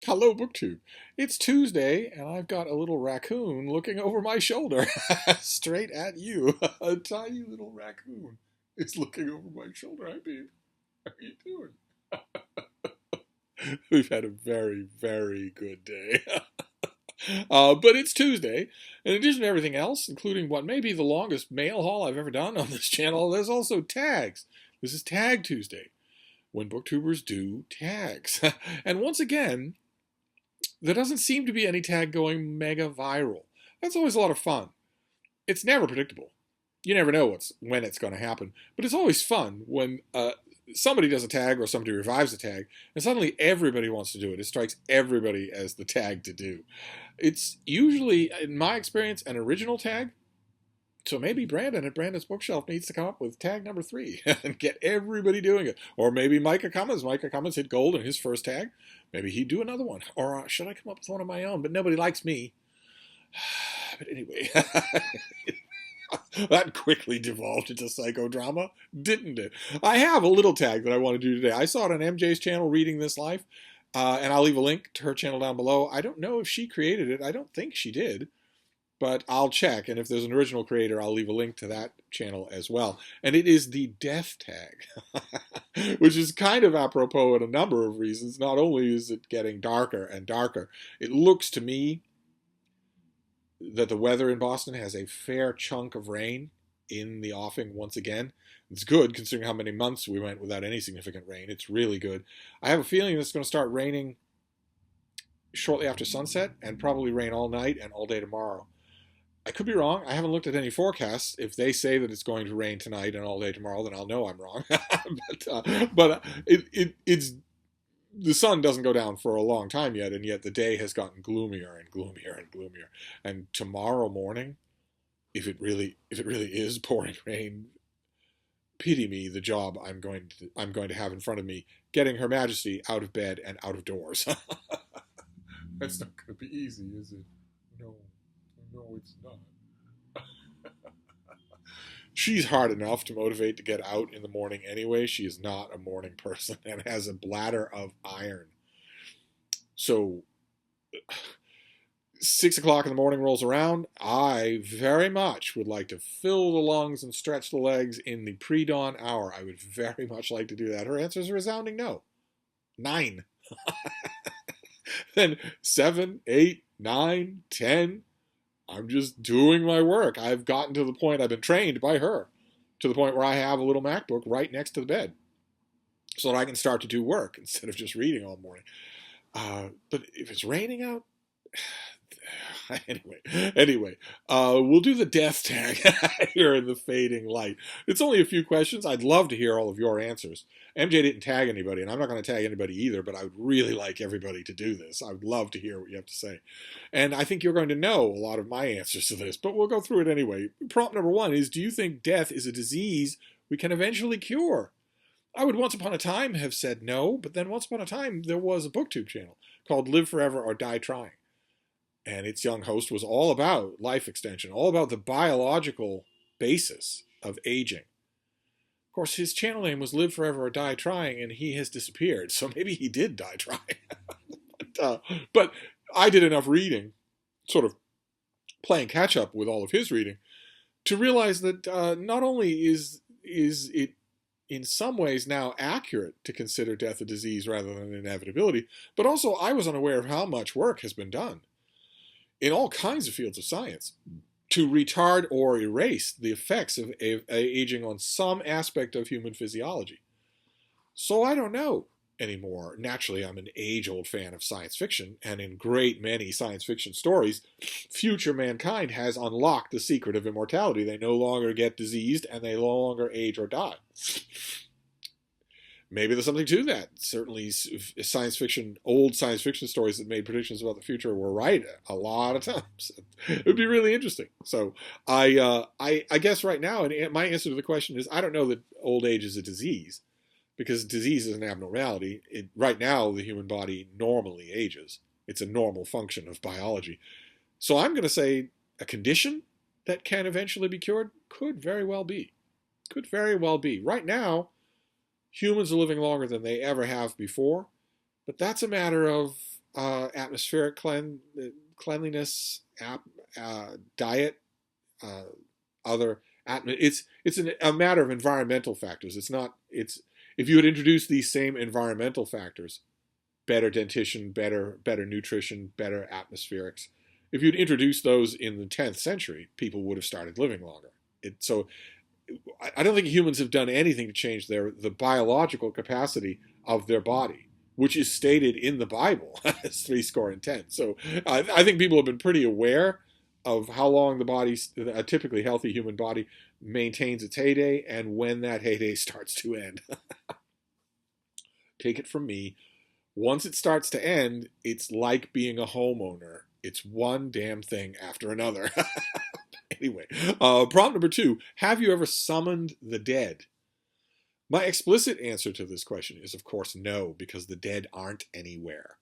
Hello, BookTube. It's Tuesday, and I've got a little raccoon looking over my shoulder, straight at you. A tiny little raccoon is looking over my shoulder. Hi, babe. How are you doing? We've had a very, very good day. But it's Tuesday. In addition to everything else, including what may be the longest mail haul I've ever done on this channel, there's also tags. This is Tag Tuesday, when booktubers do tags. And once again, there doesn't seem to be any tag going mega viral. That's always a lot of fun. It's never predictable. You never know when it's going to happen. But it's always fun when somebody does a tag or somebody revives a tag, and suddenly everybody wants to do it. It strikes everybody as the tag to do. It's usually, in my experience, an original tag. So maybe Brandon at Brandon's Bookshelf needs to come up with tag number 3 and get everybody doing it. Or maybe Micah Cummins. Micah Cummins hit gold in his first tag. Maybe he'd do another one. Or should I come up with one of my own? But nobody likes me. But anyway, that quickly devolved into psychodrama, didn't it? I have a little tag that I want to do today. I saw it on MJ's channel, Reading This Life. And I'll leave a link to her channel down below. I don't know if she created it. I don't think she did. But I'll check, and if there's an original creator, I'll leave a link to that channel as well. And it is the death tag, which is kind of apropos in a number of reasons. Not only is it getting darker and darker, it looks to me that the weather in Boston has a fair chunk of rain in the offing once again. It's good, considering how many months we went without any significant rain. It's really good. I have a feeling it's going to start raining shortly after sunset, and probably rain all night and all day tomorrow. I could be wrong. I haven't looked at any forecasts. If they say that it's going to rain tonight and all day tomorrow, then I'll know I'm wrong. but it's the sun doesn't go down for a long time yet, and yet the day has gotten gloomier and gloomier and gloomier. And tomorrow morning, if it really is pouring rain, pity me the job I'm going to have in front of me, getting Her Majesty out of bed and out of doors. That's not going to be easy, is it? No. No, it's not. She's hard enough to motivate to get out in the morning anyway. She is not a morning person and has a bladder of iron. So 6 o'clock in the morning rolls around. I very much would like to fill the lungs and stretch the legs in the pre-dawn hour. I would very much like to do that. Her answer is a resounding no. 9. Then 7, 8, 9, 10. I'm just doing my work. I've gotten to the point, I've been trained by her, to the point where I have a little MacBook right next to the bed so that I can start to do work instead of just reading all morning. But if it's raining out, anyway, we'll do the death tag here in the fading light. It's only a few questions. I'd love to hear all of your answers. MJ didn't tag anybody, and I'm not going to tag anybody either, but I would really like everybody to do this. I would love to hear what you have to say. And I think you're going to know a lot of my answers to this, but we'll go through it anyway. Prompt number 1 is, do you think death is a disease we can eventually cure? I would once upon a time have said no, but then once upon a time there was a BookTube channel called Live Forever or Die Trying. And its young host was all about life extension, all about the biological basis of aging. Of course, his channel name was Live Forever or Die Trying, and he has disappeared. So maybe he did die trying. But I did enough reading, sort of playing catch up with all of his reading, to realize that not only is it in some ways now accurate to consider death a disease rather than an inevitability, but also I was unaware of how much work has been done in all kinds of fields of science to retard or erase the effects of aging on some aspect of human physiology. So I don't know anymore. Naturally, I'm an age-old fan of science fiction, and in great many science fiction stories, future mankind has unlocked the secret of immortality. They no longer get diseased, and they no longer age or die. Maybe there's something to that. Certainly, old science fiction stories that made predictions about the future were right a lot of times. It would be really interesting. So I guess right now, and my answer to the question is, I don't know that old age is a disease, because disease is an abnormality. Right now, the human body normally ages. It's a normal function of biology. So I'm going to say a condition that can eventually be cured could very well be. Could very well be. Right now, humans are living longer than they ever have before, but that's a matter of atmospheric cleanliness, diet, uh, other. A matter of environmental factors. It's not. It's if you had introduced these same environmental factors, better dentition, better nutrition, better atmospherics. If you'd introduced those in the 10th century, people would have started living longer. So I don't think humans have done anything to change the biological capacity of their body, which is stated in the Bible as 70. So I think people have been pretty aware of how long a typically healthy human body maintains its heyday and when that heyday starts to end. Take it from me. Once it starts to end, it's like being a homeowner. It's one damn thing after another. Anyway, prompt number 2. Have you ever summoned the dead? My explicit answer to this question is, of course, no, because the dead aren't anywhere.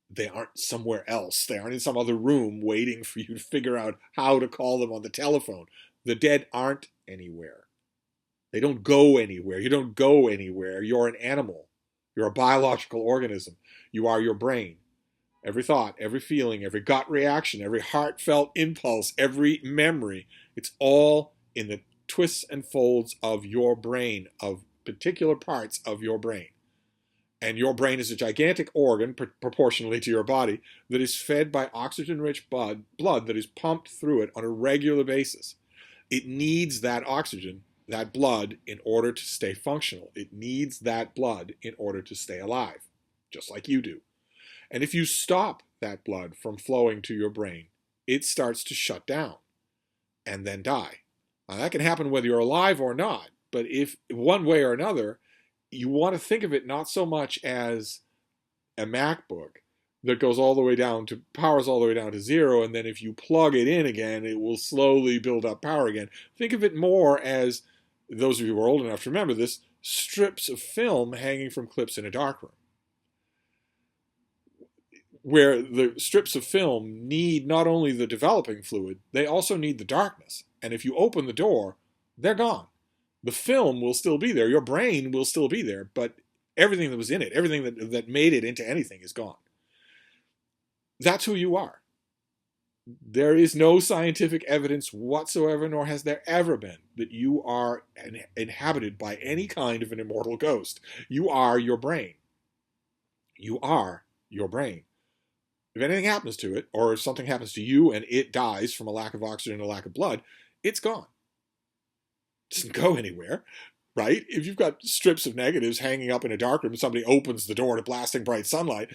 They aren't somewhere else. They aren't in some other room waiting for you to figure out how to call them on the telephone. The dead aren't anywhere. They don't go anywhere. You don't go anywhere. You're an animal. You're a biological organism. You are your brain. Every thought, every feeling, every gut reaction, every heartfelt impulse, every memory, it's all in the twists and folds of your brain, of particular parts of your brain. And your brain is a gigantic organ, proportionally to your body, that is fed by oxygen-rich blood that is pumped through it on a regular basis. It needs that oxygen, that blood, in order to stay functional. It needs that blood in order to stay alive, just like you do. And if you stop that blood from flowing to your brain, it starts to shut down and then die. Now, that can happen whether you're alive or not, but if one way or another, you want to think of it not so much as a MacBook that goes all the way down to, powers all the way down to 0, and then if you plug it in again, it will slowly build up power again. Think of it more as, those of you who are old enough to remember this, strips of film hanging from clips in a darkroom, where the strips of film need not only the developing fluid, they also need the darkness. And if you open the door, they're gone. The film will still be there. Your brain will still be there, but everything that was in it, everything that made it into anything is gone. That's who you are. There is no scientific evidence whatsoever, nor has there ever been, that you are inhabited by any kind of an immortal ghost. You are your brain. You are your brain. If anything happens to it, or if something happens to you and it dies from a lack of oxygen and a lack of blood, it's gone. It doesn't go anywhere, right? If you've got strips of negatives hanging up in a darkroom and somebody opens the door to blasting bright sunlight,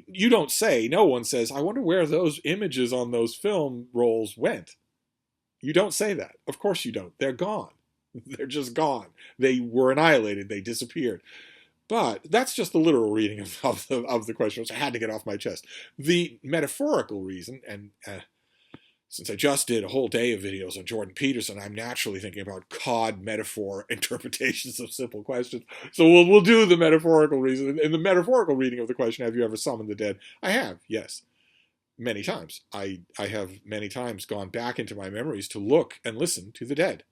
you don't say, no one says, I wonder where those images on those film rolls went. You don't say that. Of course you don't. They're gone. They're just gone. They were annihilated. They disappeared. But that's just the literal reading of the question, which I had to get off my chest. The metaphorical reason, and since I just did a whole day of videos on Jordan Peterson, I'm naturally thinking about cod metaphor interpretations of simple questions. So we'll do the metaphorical reason. In the metaphorical reading of the question, have you ever summoned the dead? I have, yes. Many times. I have many times gone back into my memories to look and listen to the dead,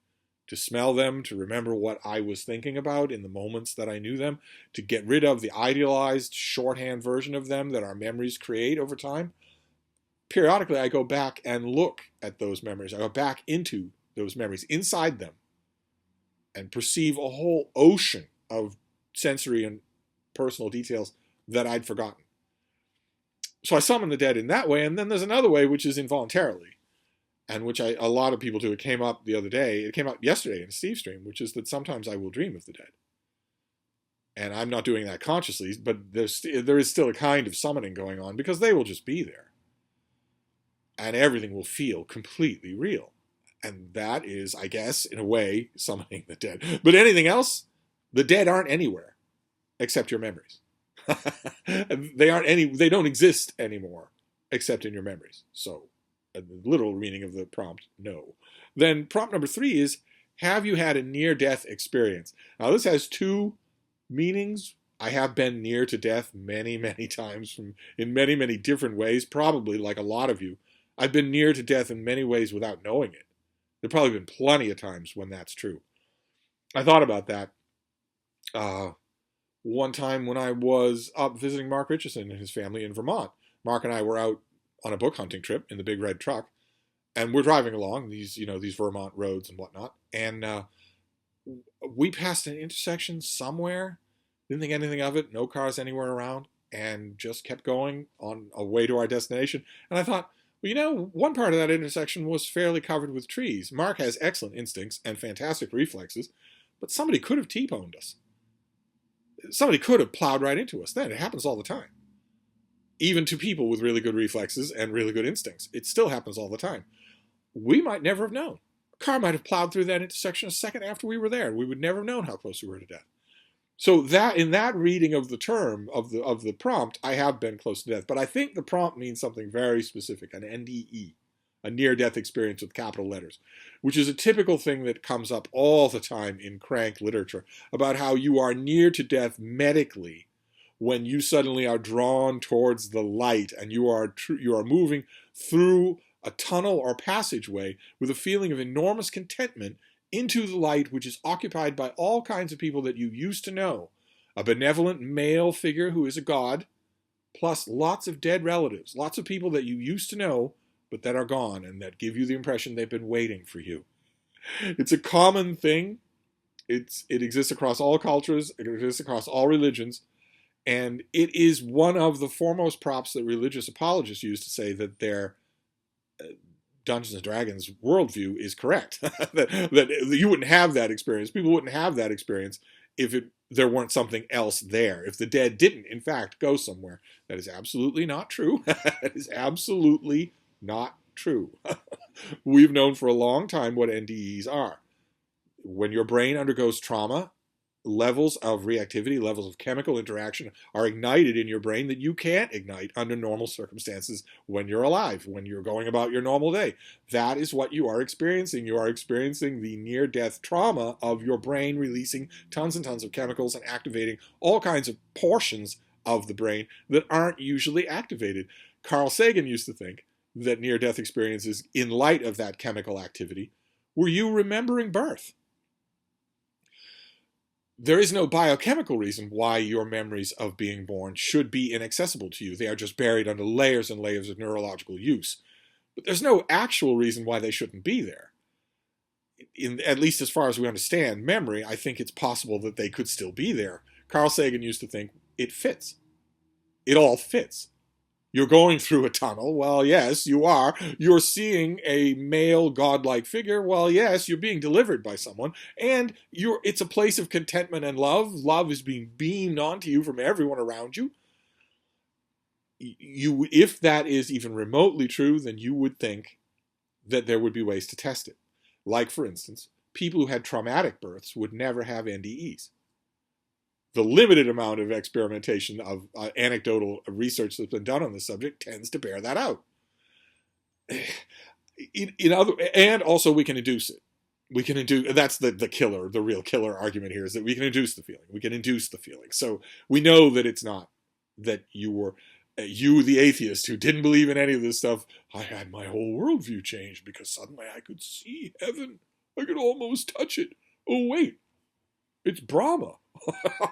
to smell them, to remember what I was thinking about in the moments that I knew them, to get rid of the idealized shorthand version of them that our memories create over time. Periodically, I go back and look at those memories. I go back into those memories, inside them, and perceive a whole ocean of sensory and personal details that I'd forgotten. So I summon the dead in that way, and then there's another way, which is involuntarily, and which a lot of people do. It came up the other day. It came up yesterday in Steve's stream, which is that sometimes I will dream of the dead. And I'm not doing that consciously, but there is still a kind of summoning going on because they will just be there. And everything will feel completely real. And that is, I guess, in a way, summoning the dead. But anything else, the dead aren't anywhere except your memories. They don't exist anymore except in your memories. So, the literal meaning of the prompt, no. Then prompt number 3 is, have you had a near-death experience? Now, this has 2 meanings. I have been near to death many, many times in many, many different ways, probably like a lot of you. I've been near to death in many ways without knowing it. There have probably been plenty of times when that's true. I thought about that one time when I was up visiting Mark Richardson and his family in Vermont. Mark and I were out on a book hunting trip in the big red truck, and we're driving along these, these Vermont roads and whatnot, and we passed an intersection somewhere, didn't think anything of it, no cars anywhere around, and just kept going on our way to our destination. And I thought, well, one part of that intersection was fairly covered with trees. Mark has excellent instincts and fantastic reflexes, but somebody could have T-boned us. Somebody could have plowed right into us. Then it happens all the time. Even to people with really good reflexes and really good instincts. It still happens all the time. We might never have known. A car might have plowed through that intersection a second after we were there. We would never have known how close we were to death. So that in that reading of the term, of the prompt, I have been close to death. But I think the prompt means something very specific, an NDE, a near-death experience with capital letters, which is a typical thing that comes up all the time in crank literature about how you are near to death medically when you suddenly are drawn towards the light and you are moving through a tunnel or passageway with a feeling of enormous contentment into the light, which is occupied by all kinds of people that you used to know. A benevolent male figure who is a god, plus lots of dead relatives, lots of people that you used to know, but that are gone and that give you the impression they've been waiting for you. It's a common thing. It exists across all cultures. It exists across all religions. And it is one of the foremost props that religious apologists use to say that their Dungeons and Dragons worldview is correct. that you wouldn't have that experience. People wouldn't have that experience if there weren't something else there. If the dead didn't, in fact, go somewhere. That is absolutely not true. That is absolutely not true. We've known for a long time what NDEs are. When your brain undergoes trauma, levels of reactivity, levels of chemical interaction are ignited in your brain that you can't ignite under normal circumstances when you're alive, when you're going about your normal day. That is what you are experiencing. You are experiencing the near-death trauma of your brain releasing tons and tons of chemicals and activating all kinds of portions of the brain that aren't usually activated. Carl Sagan used to think that near-death experiences, in light of that chemical activity, were you remembering birth. There is no biochemical reason why your memories of being born should be inaccessible to you. They are just buried under layers and layers of neurological use. But there's no actual reason why they shouldn't be there. At least as far as we understand memory, I think it's possible that they could still be there. Carl Sagan used to think it fits. It all fits. You're going through a tunnel. Well, yes, you are. You're seeing a male godlike figure. Well, yes, you're being delivered by someone. And it's a place of contentment and love. Love is being beamed onto you from everyone around you. If that is even remotely true, then you would think that there would be ways to test it. Like, for instance, people who had traumatic births would never have NDEs. The limited amount of experimentation of anecdotal research that's been done on this subject tends to bear that out. And also we can induce it. That's the killer, the real killer argument here, is that we can induce the feeling. We can induce the feeling. So we know that it's not that you, the atheist who didn't believe in any of this stuff, I had my whole worldview changed because suddenly I could see heaven. I could almost touch it. Oh, wait. It's Brahma.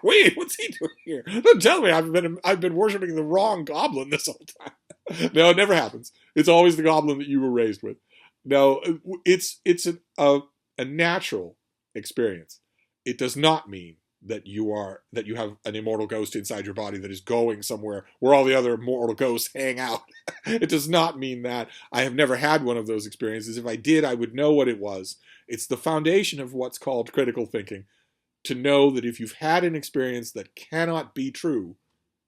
Wait, what's he doing here? Don't tell me I've been worshiping the wrong goblin this whole time. No, it never happens. It's always the goblin that you were raised with. No, it's a natural experience. It does not mean that you have an immortal ghost inside your body that is going somewhere where all the other mortal ghosts hang out. It does not mean that. I have never had one of those experiences. If I did, I would know what it was. It's the foundation of what's called critical thinking. To know that if you've had an experience that cannot be true,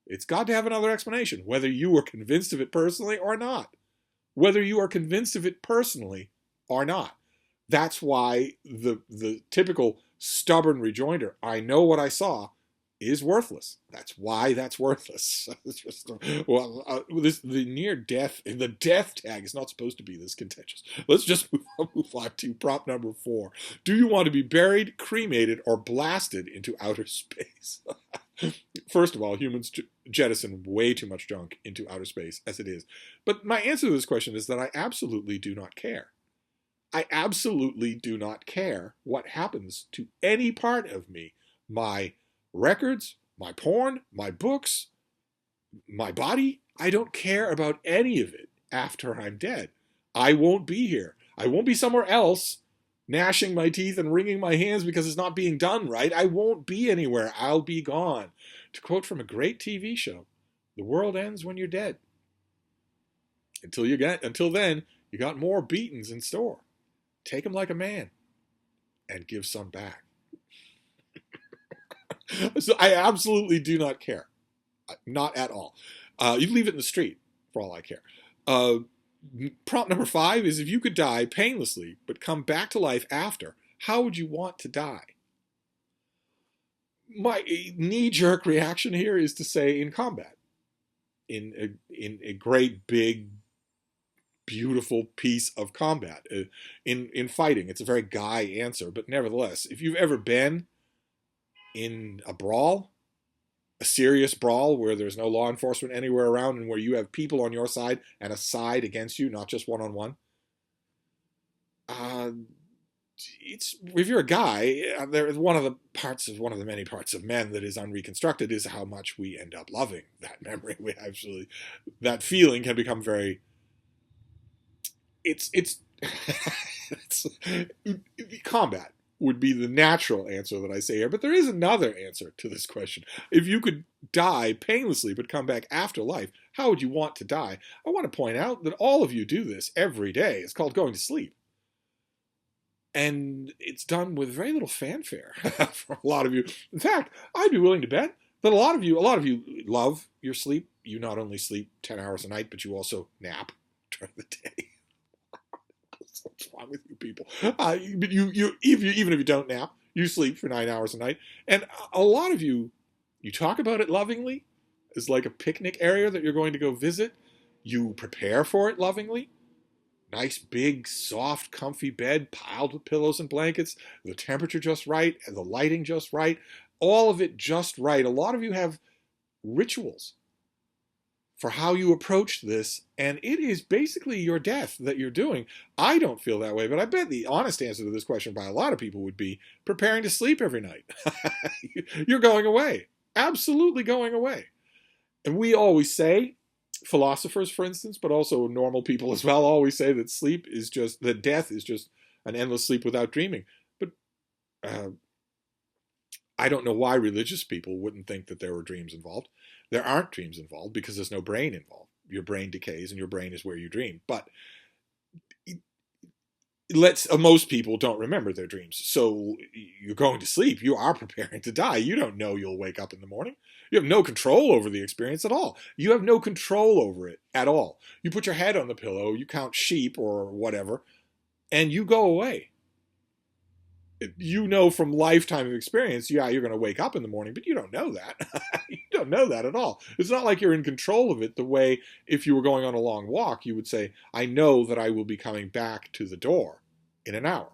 it's got to have another explanation, whether you were convinced of it personally or not. Whether you are convinced of it personally or not. That's why the typical stubborn rejoinder, I know what I saw, is worthless. That's why that's worthless. It's just, the near death, the death tag is not supposed to be this contentious. Let's just move on to prompt number 4. Do you want to be buried, cremated, or blasted into outer space? First of all, humans jettison way too much junk into outer space as it is. But my answer to this question is that I absolutely do not care. I absolutely do not care what happens to any part of me. My records, my porn, my books, my body, I don't care about any of it after I'm dead. I won't be here. I won't be somewhere else gnashing my teeth and wringing my hands because it's not being done right. I won't be anywhere. I'll be gone. To quote from a great TV show, the world ends when you're dead. Until then, you got more beatings in store. Take them like a man and give some back. So I absolutely do not care. Not at all. You leave it in the street for all I care. Prompt number 5 is, if you could die painlessly but come back to life after, how would you want to die? My knee-jerk reaction here is to say in combat. In a great big beautiful piece of combat, in fighting. It's a very guy answer, but nevertheless, if you've ever been in a brawl, a serious brawl where there's no law enforcement anywhere around and where you have people on your side and a side against you, not just one-on-one, if you're a guy, one of the many parts of men that is unreconstructed is how much we end up loving that memory. That feeling can become very, it's combat would be the natural answer that I say here, but there is another answer to this question. If you could die painlessly but come back after life, how would you want to die? I want to point out that all of you do this every day. It's called going to sleep. And it's done with very little fanfare for a lot of you. In fact, I'd be willing to bet that a lot of you love your sleep. You not only sleep 10 hours a night, but you also nap during the day. What's wrong with you people? Even if you don't nap, you sleep for 9 hours a night. And a lot of you talk about it lovingly as like a picnic area that you're going to go visit. You prepare for it lovingly. Nice, big, soft, comfy bed piled with pillows and blankets, the temperature just right, and the lighting just right, all of it just right. A lot of you have rituals for how you approach this, and it is basically your death that you're doing. I don't feel that way, but I bet the honest answer to this question by a lot of people would be preparing to sleep every night. You're going away. Absolutely going away. And we always say, philosophers, for instance, but also normal people as well, always say that death is just an endless sleep without dreaming. But I don't know why religious people wouldn't think that there were dreams involved. There aren't dreams involved because there's no brain involved. Your brain decays and your brain is where you dream. But most people don't remember their dreams. So you're going to sleep. You are preparing to die. You don't know you'll wake up in the morning. You have no control over the experience at all. You have no control over it at all. You put your head on the pillow, you count sheep or whatever, and you go away. You know from lifetime of experience, yeah, you're going to wake up in the morning, but you don't know that. You don't know that at all. It's not like you're in control of it the way if you were going on a long walk, you would say, I know that I will be coming back to the door in an hour.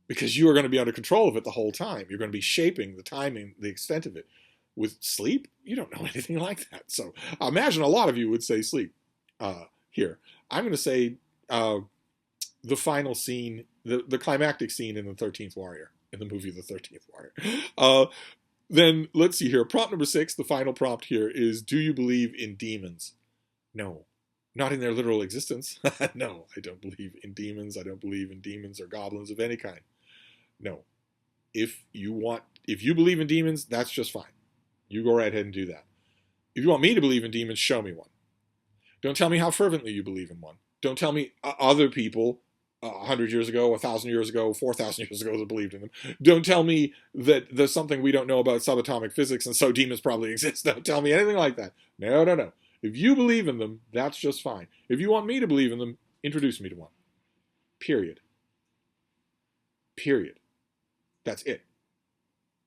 Because you are going to be under control of it the whole time. You're going to be shaping the timing, the extent of it. With sleep, you don't know anything like that. So I imagine a lot of you would say sleep here. I'm going to say the final scene, the climactic scene in the 13th Warrior, in the movie The 13th Warrior. Then let's see here. Prompt number 6, the final prompt here is, do you believe in demons? No. Not in their literal existence. No, I don't believe in demons. I don't believe in demons or goblins of any kind. No. If you believe in demons, that's just fine. You go right ahead and do that. If you want me to believe in demons, show me one. Don't tell me how fervently you believe in one. Don't tell me other people 100 years ago, 1,000 years ago, 4,000 years ago that believed in them. Don't tell me that there's something we don't know about subatomic physics and so demons probably exist. Don't tell me anything like that. No. If you believe in them, that's just fine. If you want me to believe in them, introduce me to one. Period. That's it.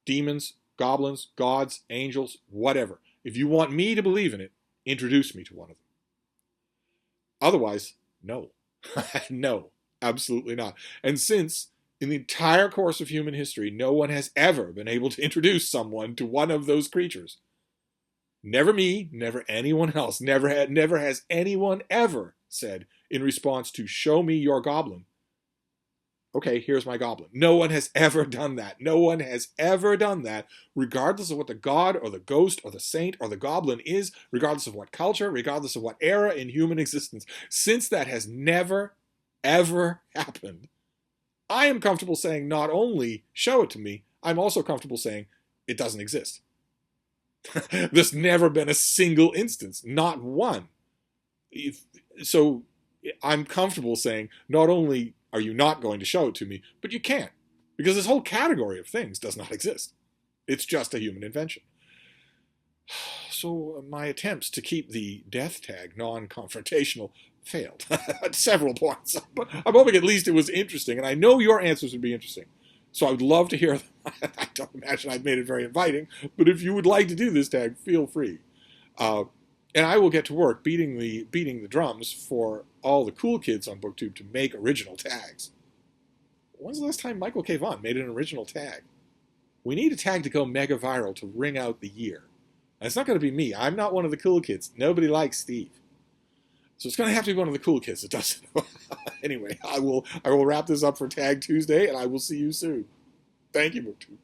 Demons, goblins, gods, angels, whatever. If you want me to believe in it, introduce me to one of them. Otherwise, no. No, absolutely not. And since in the entire course of human history, no one has ever been able to introduce someone to one of those creatures, never me, never anyone else, never has anyone ever said in response to show me your goblin, Okay, here's my goblin. No one has ever done that. No one has ever done that, regardless of what the god or the ghost or the saint or the goblin is, regardless of what culture, regardless of what era in human existence. Since that has never, ever happened, I am comfortable saying not only show it to me, I'm also comfortable saying it doesn't exist. There's never been a single instance, not one. So I'm comfortable saying not only are you not going to show it to me, but you can't. Because this whole category of things does not exist. It's just a human invention. So my attempts to keep the death tag non-confrontational failed at several points. But I'm hoping at least it was interesting, and I know your answers would be interesting. So I would love to hear them. I don't imagine I've made it very inviting, but if you would like to do this tag, feel free. And I will get to work beating the drums for all the cool kids on BookTube to make original tags. When's the last time Michael K. Vaughan made an original tag? We need a tag to go mega viral to ring out the year. And it's not going to be me. I'm not one of the cool kids. Nobody likes Steve. So it's going to have to be one of the cool kids that does it. Anyway, I will wrap this up for Tag Tuesday, and I will see you soon. Thank you, BookTube.